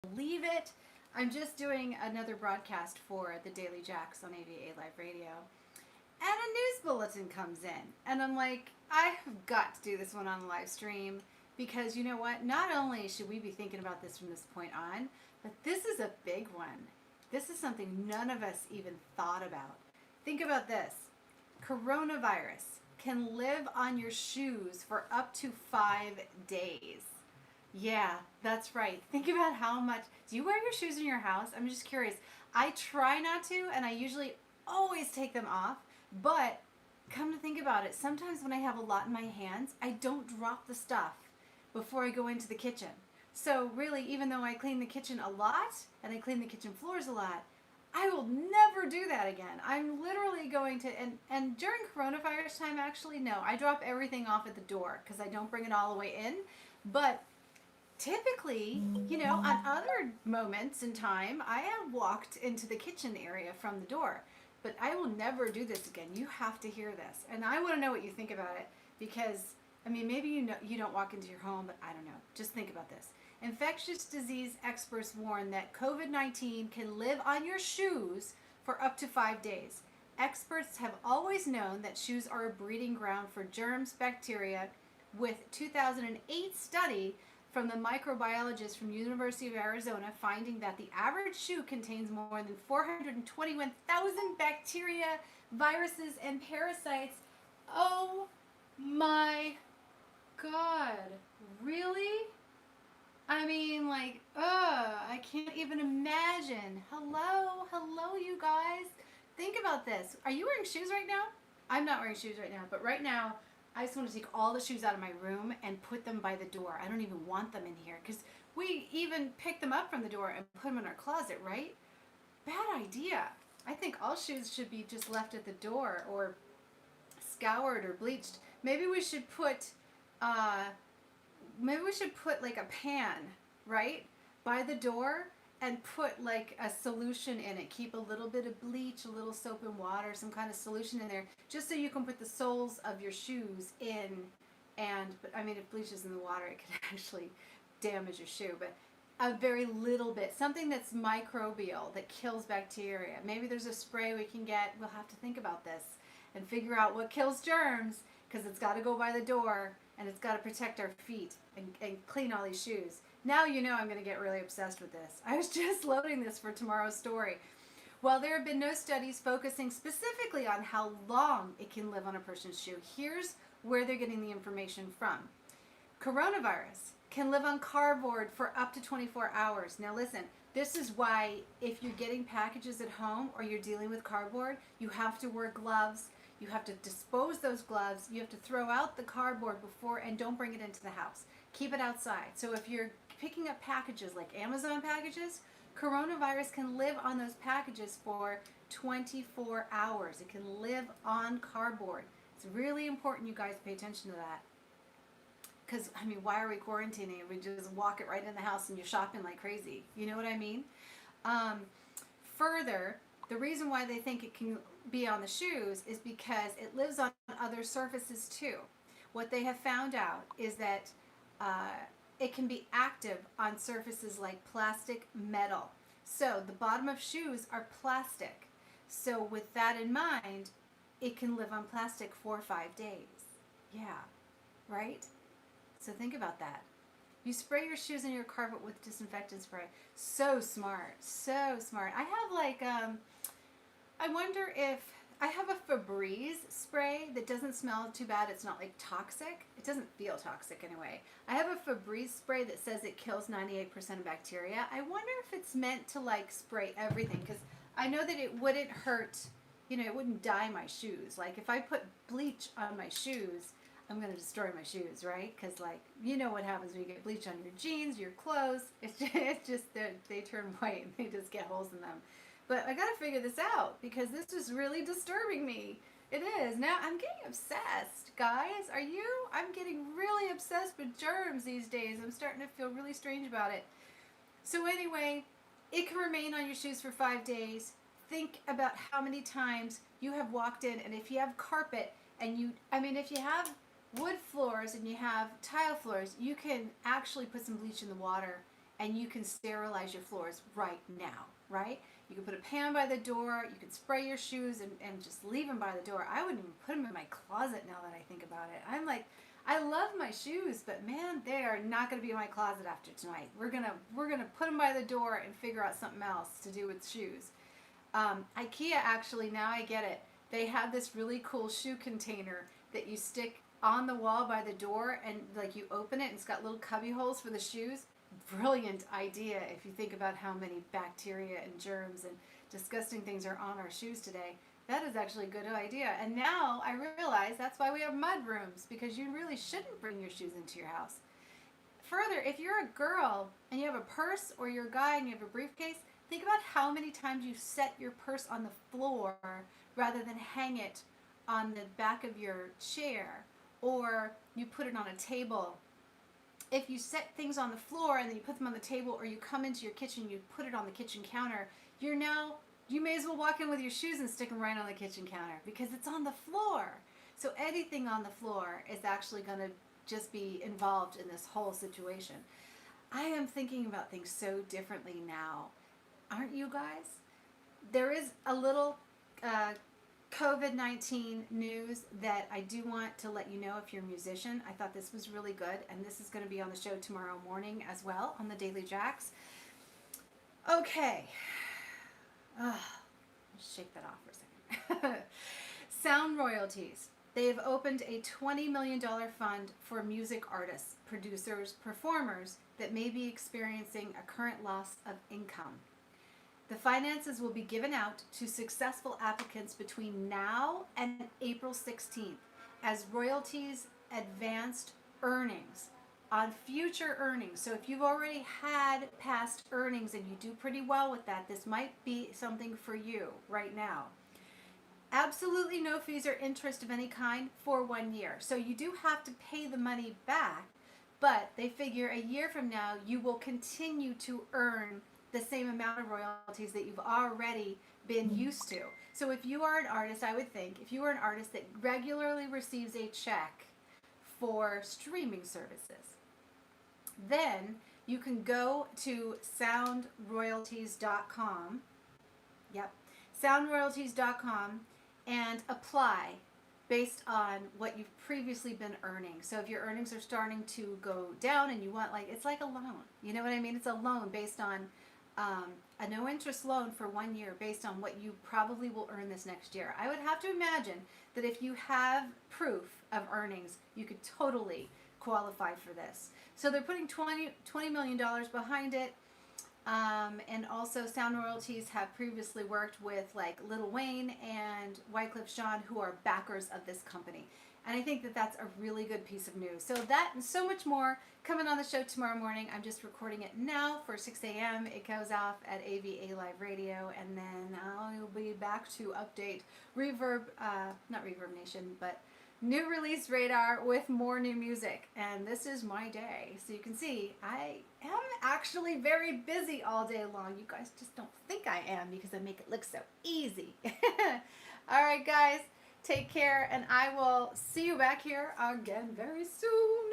Believe it. I'm just doing another broadcast for the Daily Jacks on AVA Live Radio. And a news bulletin comes in. And I'm like, I have got to do this one on live stream because you know what? Not only should we be thinking about this from this point on, but this is a big one. This is something none of us even thought about. Think about this. Coronavirus can live on your shoes for up to 5 days. Yeah, that's right. Think about how much. Do you wear your shoes in your house? I'm just curious. I try not to, and I usually always take them off. But come to think about it, sometimes when I have a lot in my hands, I don't drop the stuff before I go into the kitchen. So, really, even though I clean the kitchen a lot and I clean the kitchen floors a lot, I will never do that again. I'm literally going to, and during coronavirus time, actually, no, I drop everything off at the door because I don't bring it all the way in. But typically, on other moments in time, I have walked into the kitchen area from the door. But I will never do this again. You have to hear this. And I want to know what you think about it because, maybe you don't walk into your home, but I don't know. Just think about this. Infectious disease experts warn that COVID-19 can live on your shoes for up to 5 days. Experts have always known that shoes are a breeding ground for germs, bacteria, with 2008 study from the microbiologist from University of Arizona finding that the average shoe contains more than 421,000 bacteria, viruses, and parasites. Oh my God. Really? I can't even imagine. Hello, you guys. Think about this. Are you wearing shoes right now? I'm not wearing shoes right now, but right now, I just want to take all the shoes out of my room and put them by the door. I don't even want them in here because we even pick them up from the door and put them in our closet, right? Bad idea. I think all shoes should be just left at the door or scoured or bleached. Maybe we should put like a pan, right, by the door and put like a solution in it. Keep a little bit of bleach, a little soap and water, some kind of solution in there, just so you can put the soles of your shoes in. But if bleach is in the water, it could actually damage your shoe. But a very little bit, something that's microbial, that kills bacteria. Maybe there's a spray we can get. We'll have to think about this and figure out what kills germs because it's got to go by the door and it's got to protect our feet and clean all these shoes. Now you know I'm going to get really obsessed with this. I was just loading this for tomorrow's story. While there have been no studies focusing specifically on how long it can live on a person's shoe, here's where they're getting the information from. Coronavirus can live on cardboard for up to 24 hours. Now listen, this is why if you're getting packages at home or you're dealing with cardboard, you have to wear gloves. You have to dispose those gloves. You have to throw out the cardboard before and don't bring it into the house. Keep it outside. So if you're picking up packages like Amazon packages, coronavirus can live on those packages for 24 hours. It can live on cardboard. It's really important you guys pay attention to that. Because, why are we quarantining? We just walk it right in the house and you're shopping like crazy. You know what I mean? Further, the reason why they think it can be on the shoes is because it lives on other surfaces too. What they have found out is that it can be active on surfaces like plastic, metal. So the bottom of shoes are plastic. So with that in mind, it can live on plastic for 5 days. Yeah, right? So think about that. You spray your shoes and your carpet with disinfectant spray. So smart, so smart. I have I wonder if I have a Febreze spray that doesn't smell too bad. It's not like toxic. It doesn't feel toxic anyway. I have a Febreze spray that says it kills 98% of bacteria. I wonder if it's meant to spray everything because I know that it wouldn't hurt, it wouldn't dye my shoes. Like if I put bleach on my shoes, I'm going to destroy my shoes, right? Because what happens when you get bleach on your jeans, your clothes. It's just they turn white and they just get holes in them. But I got to figure this out because this is really disturbing me. It is. Now I'm getting obsessed, guys. Are you? I'm getting really obsessed with germs these days. I'm starting to feel really strange about it. So anyway, it can remain on your shoes for 5 days. Think about how many times you have walked in, and if you have carpet and if you have wood floors and you have tile floors, you can actually put some bleach in the water and you can sterilize your floors right now, right? You can put a pan by the door, you can spray your shoes and just leave them by the door. I wouldn't even put them in my closet now that I think about it. I'm like, I love my shoes, but man, they are not going to be in my closet after tonight. We're gonna put them by the door and figure out something else to do with shoes. IKEA actually, now I get it. They have this really cool shoe container that you stick on the wall by the door, and like you open it and it's got little cubby holes for the shoes. Brilliant idea if you think about how many bacteria and germs and disgusting things are on our shoes today. That is actually a good idea. And now I realize that's why we have mud rooms, because you really shouldn't bring your shoes into your house. Further, if you're a girl and you have a purse, or you're a guy and you have a briefcase, think about how many times you set your purse on the floor rather than hang it on the back of your chair, or you put it on a table. If you set things on the floor and then you put them on the table, or you come into your kitchen, you put it on the kitchen counter, you may as well walk in with your shoes and stick them right on the kitchen counter because it's on the floor. So anything on the floor is actually going to just be involved in this whole situation. I am thinking about things so differently now. Aren't you guys? There is a little COVID-19 news that I do want to let you know if you're a musician. I thought this was really good, and this is going to be on the show tomorrow morning as well on the Daily Jacks. Okay. Shake that off for a second. Sound royalties. They've opened a $20 million fund for music artists, producers, performers that may be experiencing a current loss of income. The finances will be given out to successful applicants between now and April 16th as royalties advanced earnings on future earnings. So if you've already had past earnings and you do pretty well with that, this might be something for you right now. Absolutely no fees or interest of any kind for 1 year. So you do have to pay the money back, but they figure a year from now you will continue to earn the same amount of royalties that you've already been used to. So if you are an artist, I would think, if you are an artist that regularly receives a check for streaming services, then you can go to soundroyalties.com. Yep, soundroyalties.com and apply based on what you've previously been earning. So if your earnings are starting to go down and you want, like, it's like a loan. You know what I mean? It's a loan based on a no interest loan for 1 year based on what you probably will earn this next year. I would have to imagine that if you have proof of earnings, you could totally qualify for this. So they're putting $20 million behind it. And also Sound Royalties have previously worked with like Lil Wayne and Wyclef Jean, who are backers of this company. And I think that that's a really good piece of news. So that and so much more coming on the show tomorrow morning. I'm just recording it now for 6 a.m. It goes off at AVA Live Radio, and then I'll be back to update not Reverb Nation, but New Release Radar with more new music. And this is my day. So you can see I am actually very busy all day long. You guys just don't think I am because I make it look so easy. All right, guys. Take care, and I will see you back here again very soon.